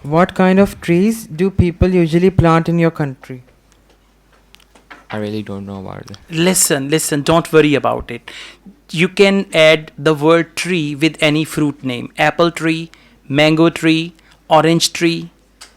What kind of trees do people usually plant in your country? I really don't know about that. Listen, don't worry about it. You can add the word tree with any fruit name. Apple tree, mango tree, orange tree,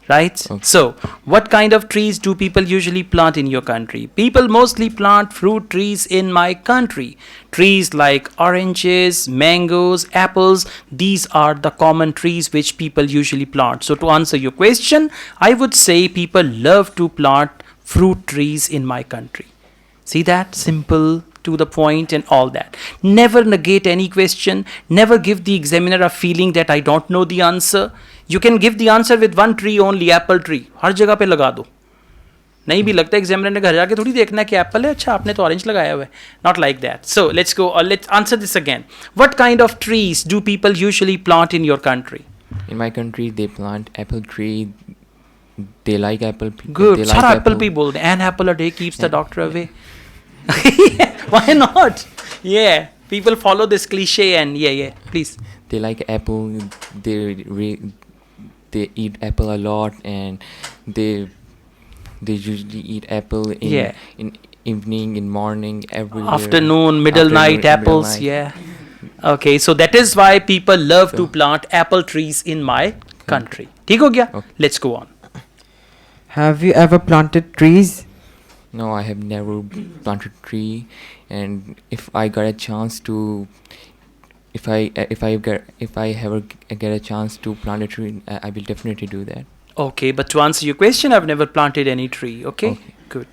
right? Okay. So, what kind of trees do people usually plant in your country? People mostly plant fruit trees in my country. Trees like oranges, mangoes, apples, these are the common trees which people usually plant. So, to answer your question, I would say people love to plant fruit trees in my country. See that? Simple, to the point, and all that. Never negate any question. Never give the examiner a feeling that I don't know the answer. You can give the answer with one tree only, apple tree. हर जगह पे लगा दो. नहीं भी लगता examiner ने घर जाके थोड़ी देखना कि एप्पल है, अच्छा आपने तो ऑरेंज लगाया हुआ है. Not like that. So let's go. Let's answer this again. What kind of trees do people usually plant in your country? In my country, they plant apple tree. They like apple. Good. They like सारा apple पे बोल दे. An apple a day keeps the doctor away. Why not? Yeah. People follow this cliche and yeah. Please. They like apple. They eat apple a lot, and they usually eat apple in evening, in morning, everywhere. Afternoon, middle night, apples. Yeah. Okay, so that is why people love to plant apple trees in my country. ठीक हो गया? Okay. Let's go on. Have you ever planted trees? No, I have never planted tree, and if I got a chance to, if I ever get a chance to plant a tree, I will definitely do that. Okay, but to answer your question, I've never planted any tree. Okay? Good.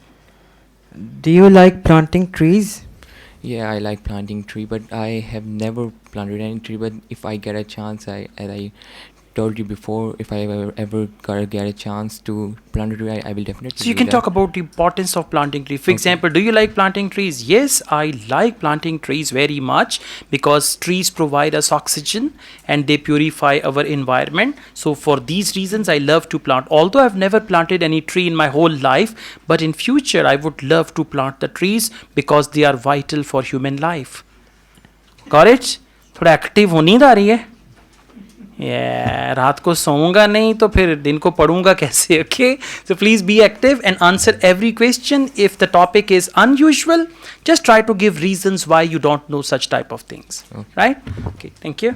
Do you like planting trees? Yeah, I like planting tree, but I have never planted any tree. But if I get a chance, as I told you before, if I ever get a chance to plant a tree, I will definitely. So you can talk about the importance of planting trees. For example, do you like planting trees? Yes, I like planting trees very much because trees provide us oxygen and they purify our environment. So for these reasons, I love to plant. Although I've never planted any tree in my whole life, but in future I would love to plant the trees because they are vital for human life. Got it? थोड़ा active होनी आ रही है. रात को सोऊंगा नहीं तो फिर दिन को पढ़ूंगा कैसे. Okay, so please be active and answer every question. If the topic is unusual, just try to give reasons why you don't know such type of things. Right? Okay, thank you.